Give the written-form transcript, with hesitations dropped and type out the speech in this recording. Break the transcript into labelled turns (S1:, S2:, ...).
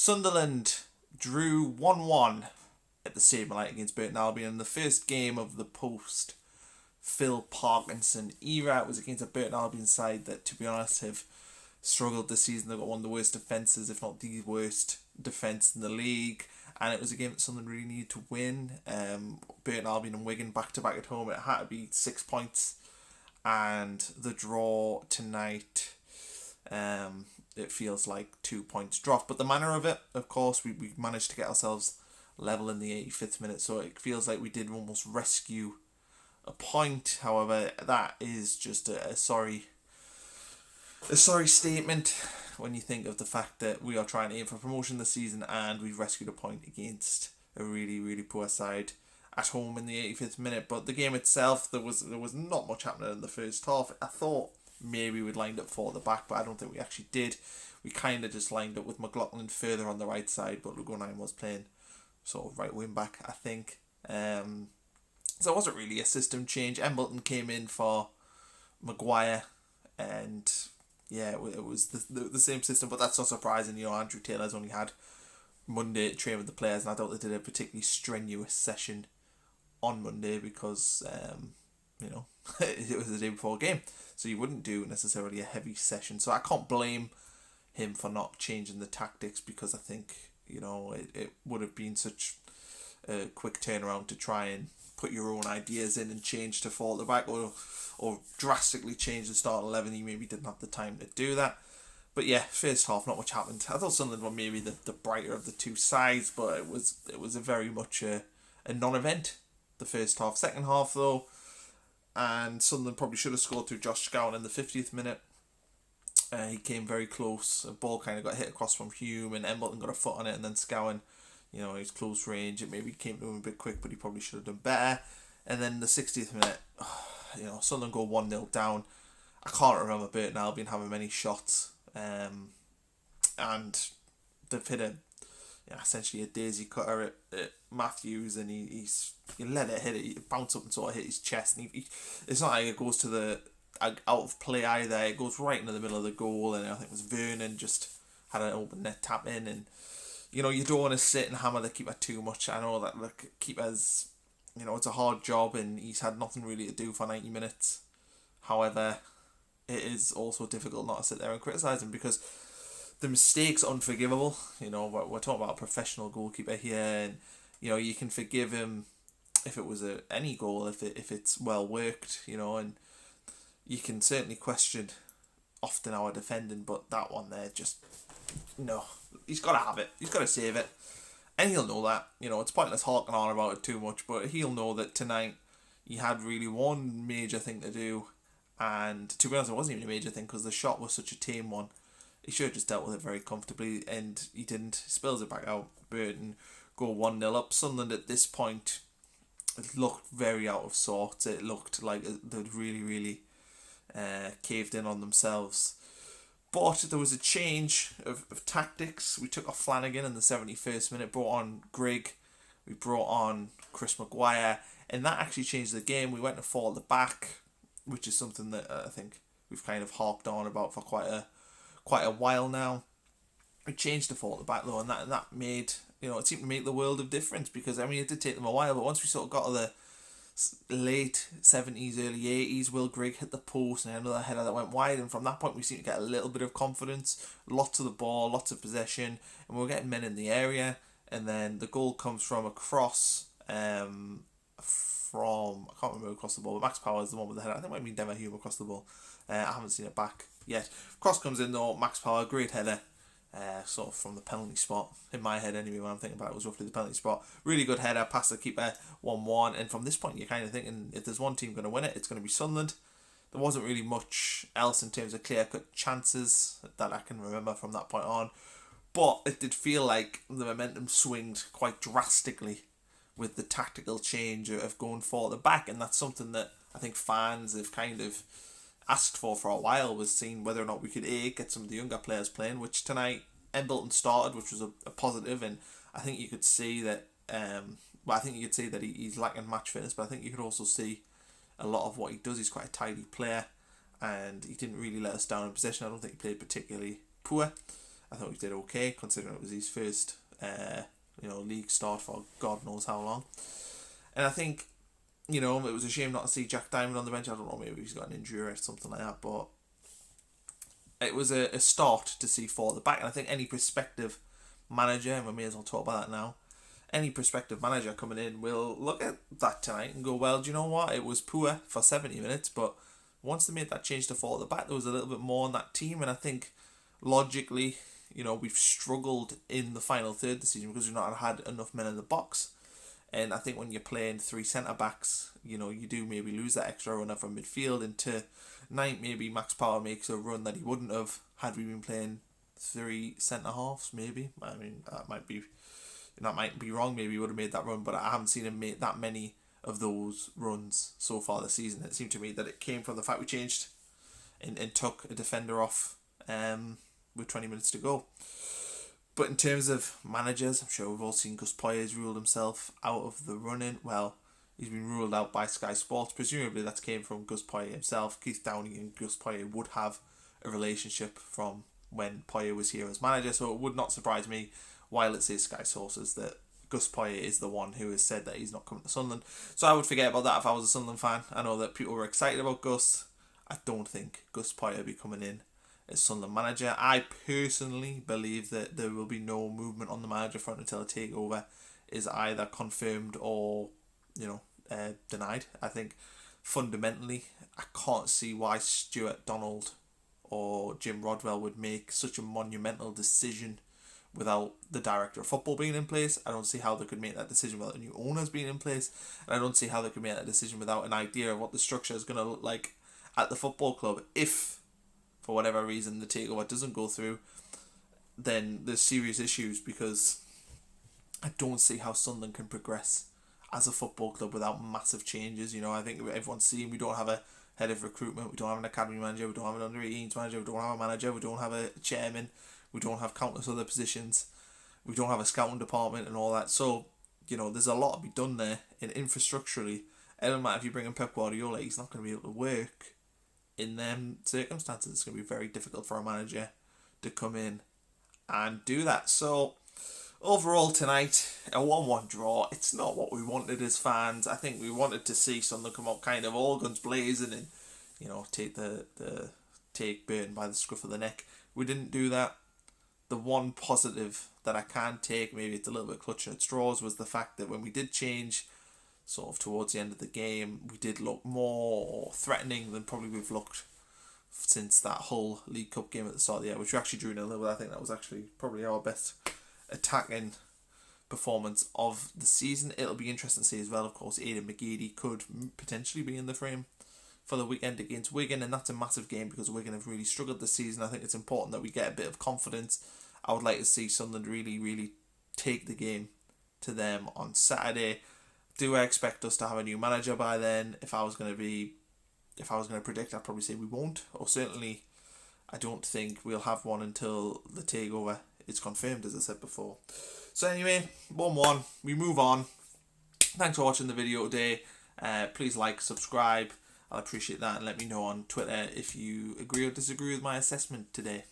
S1: Sunderland drew 1-1 at the Stadium Light against Burton Albion in the first game of the post-Parkinson era. It was against a Burton Albion side that, to be honest, have struggled this season. They've got one of the worst defences, if not the worst defence in the league. And it was a game that Sunderland really needed to win. Burton Albion and Wigan back-to-back at home. It had to be 6 points. And the draw tonight, it feels like 2 points dropped. But the manner of it, of course, we managed to get ourselves level in the 85th minute. So it feels like we did almost rescue a point. However, that is just a sorry statement when you think of the fact that we are trying to aim for promotion this season and we've rescued a point against a really, really poor side at home in the 85th minute. But the game itself, there was not much happening in the first half. I thought maybe we'd lined up for the back, but I don't think we actually did. We kind of just lined up with McLaughlin further on the right side, but Lugonine was playing sort of right wing back, I think. So it wasn't really a system change. Embleton came in for Maguire, and yeah, it was the same system, but that's not surprising. Andrew Taylor's only had Monday to train with the players, and I doubt they did a particularly strenuous session on Monday because, it was the day before a game, so you wouldn't do necessarily a heavy session. So I can't blame him for not changing the tactics because I think, it would have been such a quick turnaround to try and put your own ideas in and change to fall at the back or drastically change the start 11. He maybe didn't have the time to do that. But yeah, first half, not much happened. I thought Sunderland were maybe the brighter of the two sides, but it was a very much a non-event, the first half. Second half, though, and Sunderland probably should have scored through Josh Scowen in the 50th minute. He came very close. A ball kind of got hit across from Hume, and Embleton got a foot on it, and then Scowen, he's close range. It maybe came to him a bit quick, but he probably should have done better. And then the 60th minute, Sunderland go 1-0 down. I can't remember Burton Albion having many shots. And they've hit essentially a daisy cutter at Matthews, and he let it hit it, he bounced up and sort of hit his chest, and he it's not like it goes to the out of play either. It goes right into the middle of the goal, and I think it was Vernon just had an open net tap in, and you don't want to sit and hammer the keeper too much. I know that the keeper's, it's a hard job, and he's had nothing really to do for 90 minutes. However, it is also difficult not to sit there and criticise him because the mistake's unforgivable. We're talking about a professional goalkeeper here, and you can forgive him if it was any goal, if it's well worked, and you can certainly question often our defending, but that one there just he's got to have it. He's got to save it, and he'll know that. It's pointless harking on about it too much, but he'll know that tonight he had really one major thing to do. And to be honest, it wasn't even a major thing because the shot was such a tame one. He should have just dealt with it very comfortably, and he didn't. He spills it back out. Burton go 1-0 up. Sunderland at this point, it looked very out of sorts. It looked like they'd really, really caved in on themselves. But there was a change of tactics. We took off Flanagan in the 71st minute, brought on Grigg, we brought on Chris Maguire, and that actually changed the game. We went to fall at the back, which is something that I think we've kind of harped on about for quite a while now. We changed the fall at the back though, and that made, it seemed to make the world of difference because, it did take them a while, but once we sort of got to the late 70s, early 80s, Will Grigg hit the post and another header that went wide, and from that point we seemed to get a little bit of confidence, lots of the ball, lots of possession, and we were getting men in the area, and then the goal comes from a cross from, I can't remember who crossed the ball, but Max Power is the one with the header. I think it might be Demo Hume across the ball. I haven't seen it back yet. Cross comes in though, Max Power, great header, sort of from the penalty spot. In my head anyway, when I'm thinking about it, was roughly the penalty spot. Really good header, past the keeper, 1-1, and from this point you're kind of thinking if there's one team going to win it, it's going to be Sunderland. There wasn't really much else in terms of clear-cut chances that I can remember from that point on, but it did feel like the momentum swinged quite drastically with the tactical change of going for the back, and that's something that I think fans have kind of asked for a while, was seeing whether or not we could get some of the younger players playing, which tonight Embleton started, which was a positive, and I think you could see that he's lacking match fitness, but I think you could also see a lot of what he does. He's quite a tidy player, and he didn't really let us down in possession. I don't think he played particularly poor. I thought he did okay, considering it was his first league start for God knows how long. And I think, it was a shame not to see Jack Diamond on the bench. I don't know, maybe he's got an injury or something like that, but it was a start to see four at the back. And I think any prospective manager, and we may as well talk about that now, any prospective manager coming in will look at that tonight and go, well, do you know what? It was poor for 70 minutes, but once they made that change to four at the back, there was a little bit more on that team. And I think logically, we've struggled in the final third of the season because we've not had enough men in the box. And I think when you're playing three centre-backs, you do maybe lose that extra runner from midfield. And tonight, maybe Max Power makes a run that he wouldn't have had we been playing three centre-halves, maybe. I mean, that might be wrong. Maybe he would have made that run, but I haven't seen him make that many of those runs so far this season. It seemed to me that it came from the fact we changed and took a defender off with 20 minutes to go. But in terms of managers, I'm sure we've all seen Gus Poyet's ruled himself out of the running. Well, he's been ruled out by Sky Sports. Presumably that came from Gus Poyet himself. Keith Downing and Gus Poyet would have a relationship from when Poyet was here as manager, so it would not surprise me, while it says Sky Sources, that Gus Poyet is the one who has said that he's not coming to Sunderland. So I would forget about that if I was a Sunderland fan. I know that people were excited about Gus. I don't think Gus Poyet will be coming in as Sunderland manager. I personally believe that there will be no movement on the manager front until a takeover is either confirmed or denied. I think fundamentally I can't see why Stuart Donald or Jim Rodwell would make such a monumental decision without the director of football being in place. I don't see how they could make that decision without the new owners being in place, and I don't see how they could make that decision without an idea of what the structure is going to look like at the football club. If for whatever reason the takeover doesn't go through, then there's serious issues, because I don't see how Sunderland can progress as a football club without massive changes. I think everyone's seen we don't have a head of recruitment, we don't have an academy manager, we don't have an under-18s manager, we don't have a manager, we don't have a chairman, we don't have countless other positions, we don't have a scouting department and all that. So, there's a lot to be done there. And infrastructurally, it doesn't matter if you bring in Pep Guardiola, he's not going to be able to work in them circumstances. It's going to be very difficult for a manager to come in and do that. So, overall tonight, a 1-1 draw. It's not what we wanted as fans. I think we wanted to see Sunderland come out kind of all guns blazing and, take Burton by the scruff of the neck. We didn't do that. The one positive that I can take, maybe it's a little bit clutching at straws, was the fact that when we did change sort of towards the end of the game, we did look more threatening than probably we've looked since that whole League Cup game at the start of the year, which we actually drew 0-0. I think that was actually probably our best attacking performance of the season. It'll be interesting to see as well, of course, Aidan McGeady could potentially be in the frame for the weekend against Wigan, and that's a massive game because Wigan have really struggled this season. I think it's important that we get a bit of confidence. I would like to see Sunderland really, really take the game to them on Saturday. Do I expect us to have a new manager by then? If I was going to predict, I'd probably say we won't, or certainly I don't think we'll have one until the takeover is confirmed, as I said before. So anyway, 1-1, we move on. Thanks for watching the video today. Please like, subscribe. I'll appreciate that, and let me know on Twitter if you agree or disagree with my assessment today.